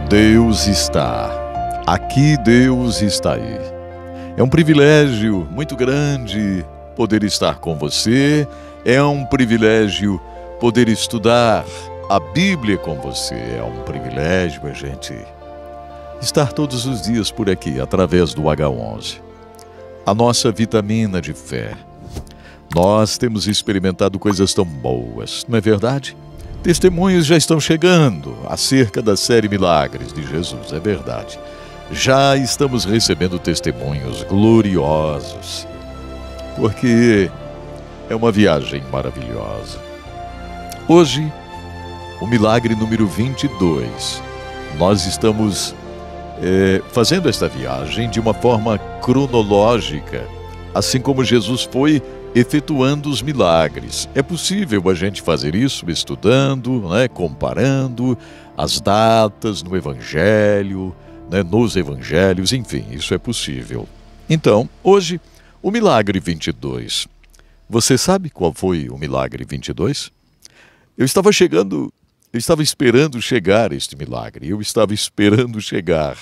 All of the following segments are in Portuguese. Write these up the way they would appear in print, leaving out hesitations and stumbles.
Deus está. Aqui Deus está aí. É um privilégio muito grande poder estar com você. É um privilégio poder estudar a Bíblia com você. É um privilégio a gente estar todos os dias por aqui, através do H11. A nossa vitamina de fé. Nós temos experimentado coisas tão boas, não é verdade? Testemunhos já estão chegando acerca da série Milagres de Jesus, é verdade. Já estamos recebendo testemunhos gloriosos, porque é uma viagem maravilhosa. Hoje, o milagre número 22. Nós estamos fazendo esta viagem de uma forma cronológica, assim como Jesus foi efetuando os milagres. É possível a gente fazer isso estudando, comparando as datas no Evangelho, nos Evangelhos, enfim, isso é possível. Então, hoje, o milagre 22. Você sabe qual foi o milagre 22? Eu estava esperando chegar este milagre. Eu estava esperando chegar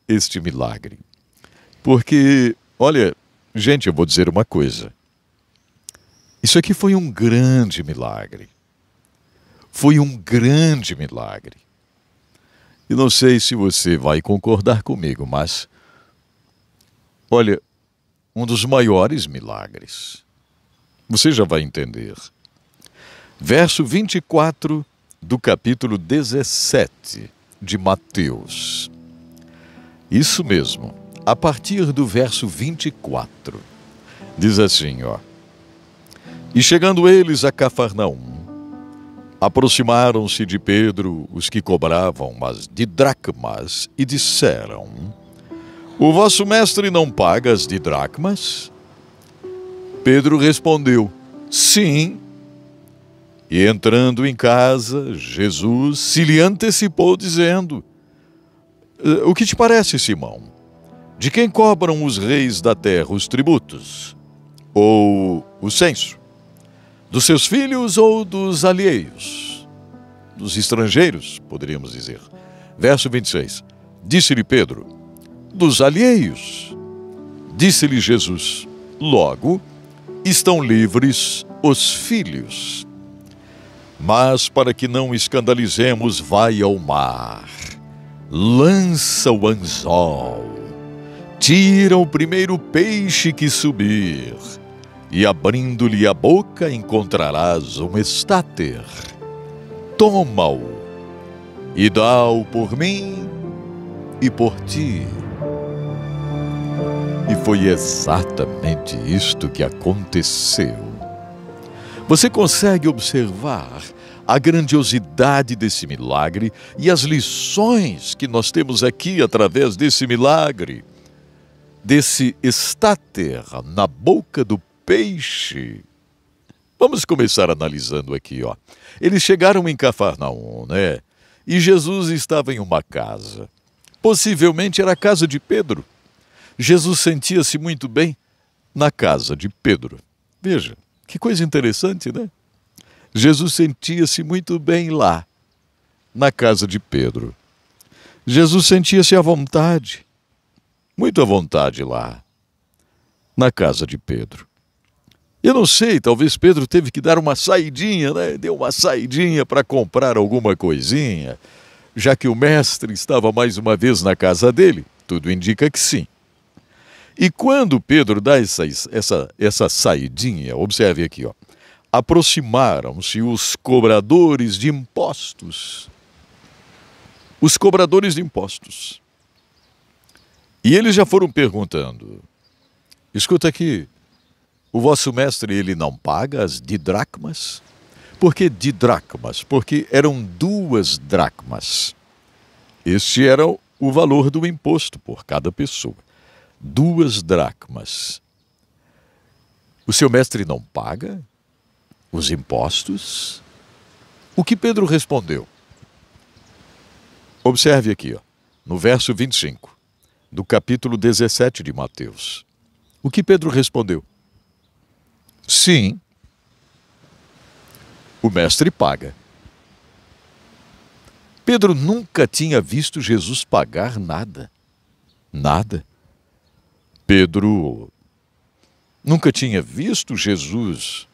este milagre. Porque, olha, gente, eu vou dizer uma coisa. Isso aqui foi um grande milagre. Foi um grande milagre. E não sei se você vai concordar comigo, mas, olha, um dos maiores milagres. Você já vai entender. Verso 24 do capítulo 17 de Mateus. Isso mesmo, a partir do verso 24. Diz assim, ó. E chegando eles a Cafarnaum, aproximaram-se de Pedro os que cobravam as didracmas e disseram: O vosso mestre não paga as didracmas? Pedro respondeu: Sim. E entrando em casa, Jesus se lhe antecipou, dizendo: O que te parece, Simão? De quem cobram os reis da terra os tributos? Ou o censo? Dos seus filhos ou dos alheios? Dos estrangeiros, poderíamos dizer. Verso 26. Disse-lhe Pedro: Dos alheios. Disse-lhe Jesus: Logo, estão livres os filhos. Mas para que não escandalizemos, vai ao mar, lança o anzol, tira o primeiro peixe que subir, e abrindo-lhe a boca encontrarás um estáter. Toma-o e dá-o por mim e por ti. E foi exatamente isto que aconteceu. Você consegue observar a grandiosidade desse milagre e as lições que nós temos aqui através desse milagre, desse estáter na boca do peixe. Vamos começar analisando aqui, ó. Eles chegaram em Cafarnaum, E Jesus estava em uma casa. Possivelmente era a casa de Pedro. Jesus sentia-se muito bem na casa de Pedro. Veja. Que coisa interessante, Jesus sentia-se muito bem lá, na casa de Pedro. Jesus sentia-se à vontade, muito à vontade lá, na casa de Pedro. Eu não sei, talvez Pedro teve que dar uma saidinha, Deu uma saidinha para comprar alguma coisinha, já que o mestre estava mais uma vez na casa dele. Tudo indica que sim. E quando Pedro dá essa saidinha, observe aqui, ó, aproximaram-se os cobradores de impostos. Os cobradores de impostos. E eles já foram perguntando: Escuta aqui, o vosso mestre, ele não paga as didracmas? Por que didracmas? Porque eram 2 dracmas. Este era o valor do imposto por cada pessoa. 2 dracmas. O seu mestre não paga os impostos? O que Pedro respondeu? Observe aqui, ó, no verso 25, do capítulo 17 de Mateus. O que Pedro respondeu? Sim, o mestre paga. Pedro nunca tinha visto Jesus pagar nada. Nada. Pedro nunca tinha visto Jesus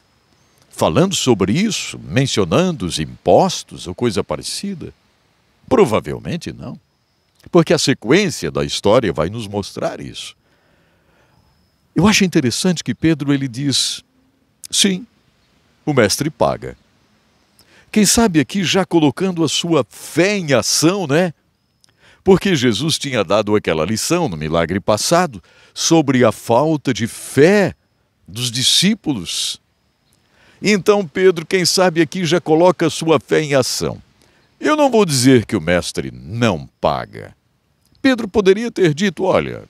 falando sobre isso, mencionando os impostos ou coisa parecida. Provavelmente não, porque a sequência da história vai nos mostrar isso. Eu acho interessante que Pedro ele diz, sim, o mestre paga. Quem sabe aqui já colocando a sua fé em ação, né? Porque Jesus tinha dado aquela lição no milagre passado sobre a falta de fé dos discípulos. Então Pedro, quem sabe aqui já coloca a sua fé em ação. Eu não vou dizer que o mestre não paga. Pedro poderia ter dito, olha,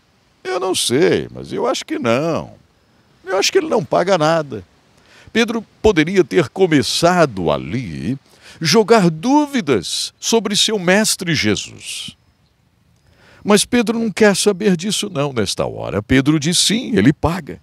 eu não sei, mas eu acho que não. Eu acho que ele não paga nada. Pedro poderia ter começado ali jogar dúvidas sobre seu mestre Jesus. Mas Pedro não quer saber disso não nesta hora. Pedro diz sim, ele paga.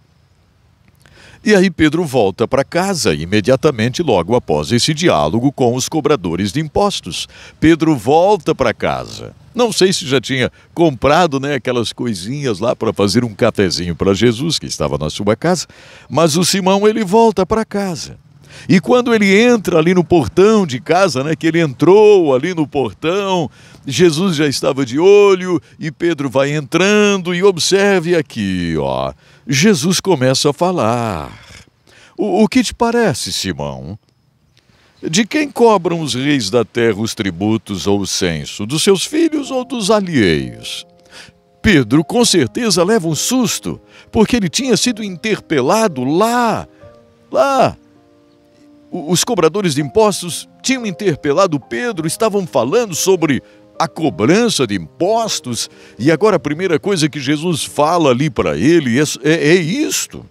E aí Pedro volta para casa imediatamente logo após esse diálogo com os cobradores de impostos. Pedro volta para casa. Não sei se já tinha comprado, né, aquelas coisinhas lá para fazer um cafezinho para Jesus, que estava na sua casa, mas o Simão ele volta para casa. E quando ele entra ali no portão de casa, né, que ele entrou ali no portão, Jesus já estava de olho e Pedro vai entrando e observe aqui, ó, Jesus começa a falar. O que te parece, Simão? De quem cobram os reis da terra os tributos ou o censo? Dos seus filhos ou dos alheios? Pedro com certeza leva um susto, porque ele tinha sido interpelado lá. Os cobradores de impostos tinham interpelado Pedro, estavam falando sobre a cobrança de impostos, e agora a primeira coisa que Jesus fala ali para ele é isto.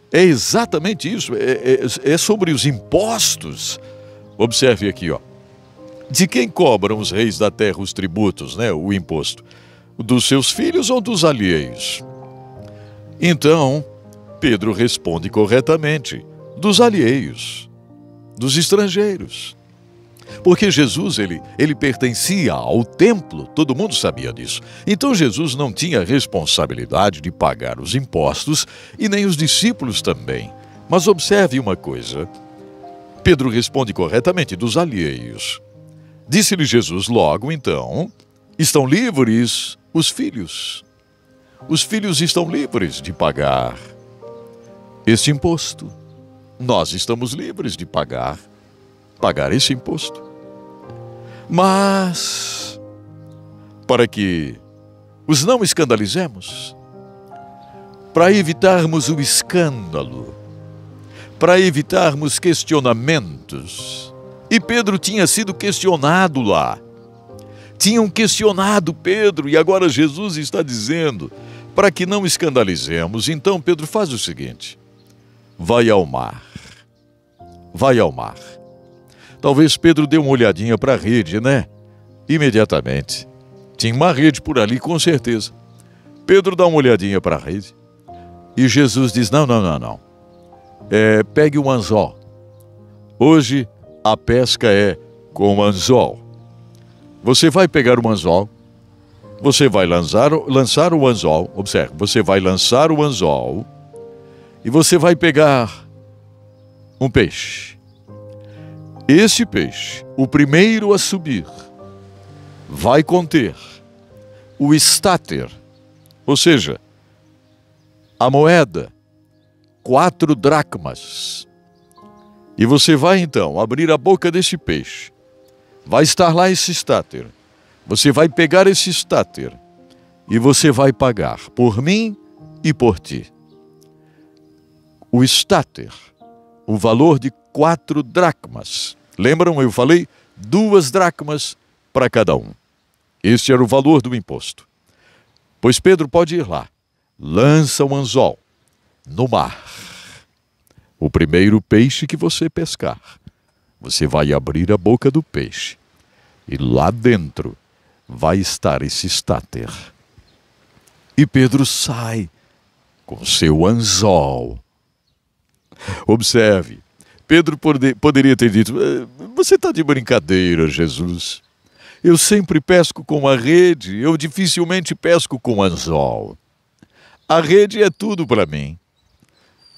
É exatamente isso, é sobre os impostos. Observe aqui, ó. De quem cobram os reis da terra os tributos, né, o imposto? Dos seus filhos ou dos alheios? Então, Pedro responde corretamente, dos alheios, dos estrangeiros. Porque Jesus, ele pertencia ao templo, todo mundo sabia disso. Então Jesus não tinha responsabilidade de pagar os impostos e nem os discípulos também. Mas observe uma coisa, Pedro responde corretamente, dos alheios. Disse-lhe Jesus logo então, estão livres os filhos. Os filhos estão livres de pagar este imposto. Nós estamos livres de pagar esse imposto. Mas, para que os não escandalizemos, para evitarmos o escândalo, para evitarmos questionamentos, e Pedro tinha sido questionado lá, tinham questionado Pedro, e agora Jesus está dizendo, para que não escandalizemos, então Pedro faz o seguinte, vai ao mar. Talvez Pedro dê uma olhadinha para a rede, né? Imediatamente. Tinha uma rede por ali, com certeza. Pedro dá uma olhadinha para a rede. E Jesus diz, não. Pegue um anzol. Hoje a pesca é com anzol. Você vai pegar o anzol. Você vai lançar o anzol. Observe, você vai lançar o anzol. E você vai pegar um peixe. Esse peixe, o primeiro a subir, vai conter o estáter, ou seja, a moeda, 4 dracmas. E você vai então abrir a boca desse peixe. Vai estar lá esse estáter. Você vai pegar esse estáter e você vai pagar por mim e por ti. O estáter, o valor de 4 dracmas. Lembram, eu falei? 2 dracmas para cada um. Este era o valor do imposto. Pois Pedro pode ir lá. Lança o anzol no mar. O primeiro peixe que você pescar, você vai abrir a boca do peixe. E lá dentro vai estar esse estáter. E Pedro sai com seu anzol. Observe, Pedro poderia ter dito, você está de brincadeira, Jesus. Eu sempre pesco com a rede, eu dificilmente pesco com anzol. A rede é tudo para mim.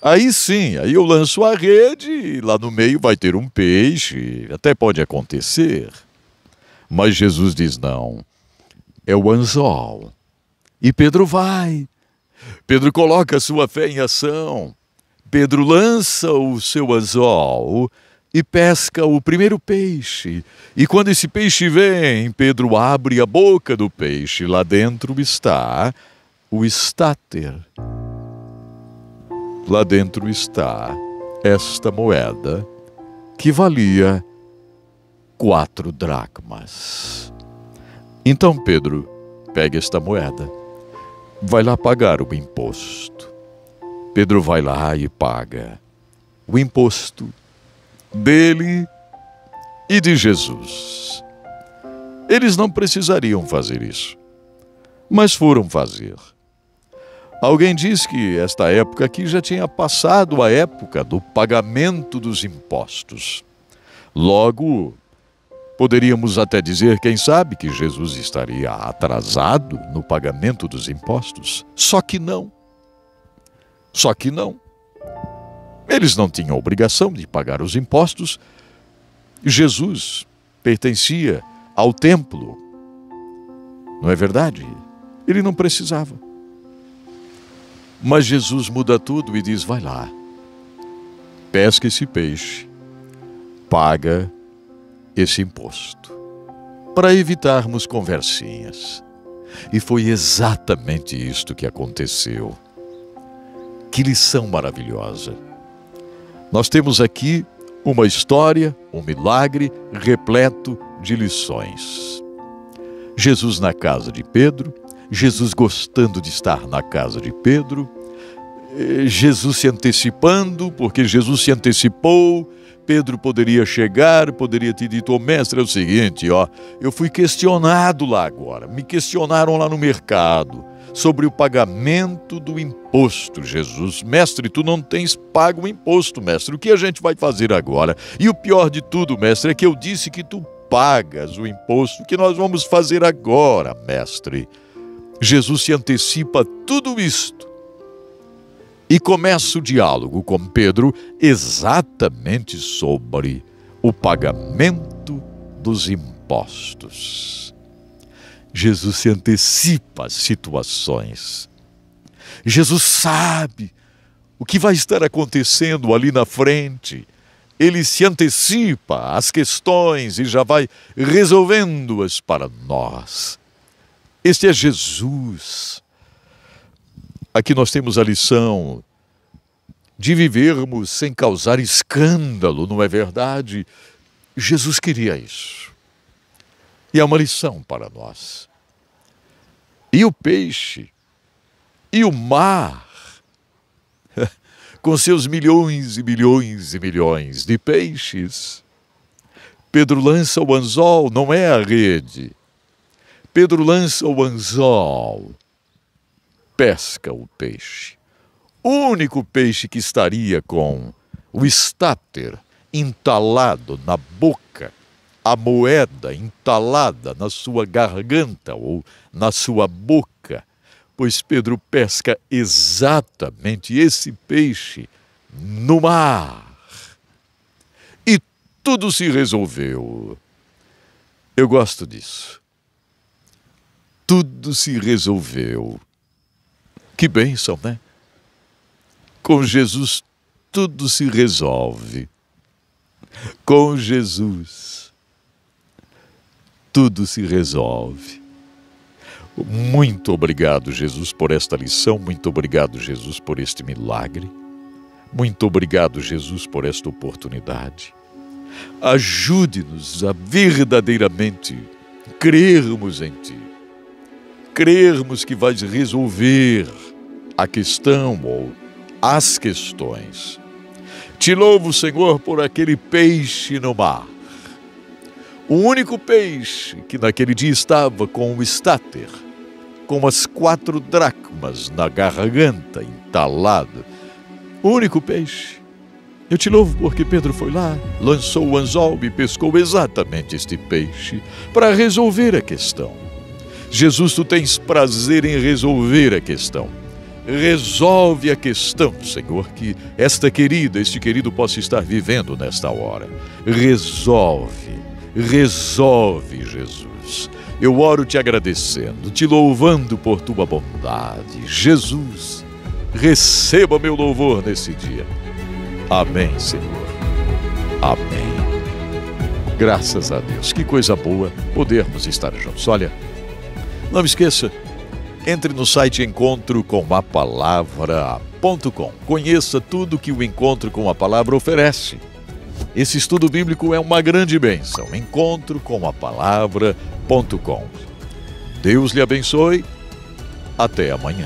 Aí sim, aí eu lanço a rede e lá no meio vai ter um peixe, até pode acontecer. Mas Jesus diz não, é o anzol. E Pedro vai. Pedro coloca a sua fé em ação. Pedro lança o seu anzol e pesca o primeiro peixe. E quando esse peixe vem, Pedro abre a boca do peixe. Lá dentro está o estáter. Lá dentro está esta moeda que valia 4 dracmas. Então Pedro pega esta moeda, vai lá pagar o imposto. Pedro vai lá e paga o imposto dele e de Jesus. Eles não precisariam fazer isso, mas foram fazer. Alguém diz que esta época aqui já tinha passado a época do pagamento dos impostos. Logo, poderíamos até dizer, quem sabe, que Jesus estaria atrasado no pagamento dos impostos. Só que não. Só que não. Eles não tinham obrigação de pagar os impostos. Jesus pertencia ao templo. Não é verdade? Ele não precisava. Mas Jesus muda tudo e diz, vai lá, pesca esse peixe, paga esse imposto, para evitarmos conversinhas. E foi exatamente isto que aconteceu. Que lição maravilhosa! Nós temos aqui uma história, um milagre repleto de lições. Jesus na casa de Pedro, Jesus gostando de estar na casa de Pedro, Jesus se antecipando, porque Jesus se antecipou. Pedro poderia chegar, poderia ter dito, mestre, é o seguinte, eu fui questionado lá agora, me questionaram lá no mercado sobre o pagamento do imposto, Jesus. Mestre, tu não tens pago o imposto, mestre, o que a gente vai fazer agora? E o pior de tudo, mestre, é que eu disse que tu pagas o imposto, o que nós vamos fazer agora, mestre? Jesus se antecipa tudo isto e começa o diálogo com Pedro exatamente sobre o pagamento dos impostos. Jesus se antecipa às situações. Jesus sabe o que vai estar acontecendo ali na frente. Ele se antecipa às questões e já vai resolvendo-as para nós. Este é Jesus. Aqui nós temos a lição de vivermos sem causar escândalo, não é verdade? Jesus queria isso. E é uma lição para nós. E o peixe, e o mar, com seus milhões e milhões e milhões de peixes. Pedro lança o anzol, não é a rede. Pedro lança o anzol, pesca o peixe. O único peixe que estaria com o estáter entalado na boca, a moeda entalada na sua garganta ou na sua boca, pois Pedro pesca exatamente esse peixe no mar. E tudo se resolveu. Eu gosto disso. Tudo se resolveu. Que bênção, né? Com Jesus tudo se resolve. Com Jesus tudo se resolve. Muito obrigado, Jesus, por esta lição. Muito obrigado, Jesus, por este milagre. Muito obrigado, Jesus, por esta oportunidade. Ajude-nos a verdadeiramente crermos em Ti. Crermos que vais resolver a questão ou as questões. Te louvo, Senhor, por aquele peixe no mar. O único peixe que naquele dia estava com o estáter, com as 4 dracmas na garganta, entalado. O único peixe. Eu te louvo porque Pedro foi lá, lançou o anzol e pescou exatamente este peixe para resolver a questão. Jesus, tu tens prazer em resolver a questão. Resolve a questão, Senhor, que este querido possa estar vivendo nesta hora. Resolve, Jesus. Eu oro te agradecendo, te louvando por tua bondade. Jesus, receba meu louvor nesse dia. Amém, Senhor. Amém. Graças a Deus. Que coisa boa podermos estar juntos. Olha, não me esqueça, entre no site encontrocomApalavra.com. Conheça tudo que o Encontro com a Palavra oferece. Esse estudo bíblico é uma grande bênção. encontrocomApalavra.com. Deus lhe abençoe. Até amanhã.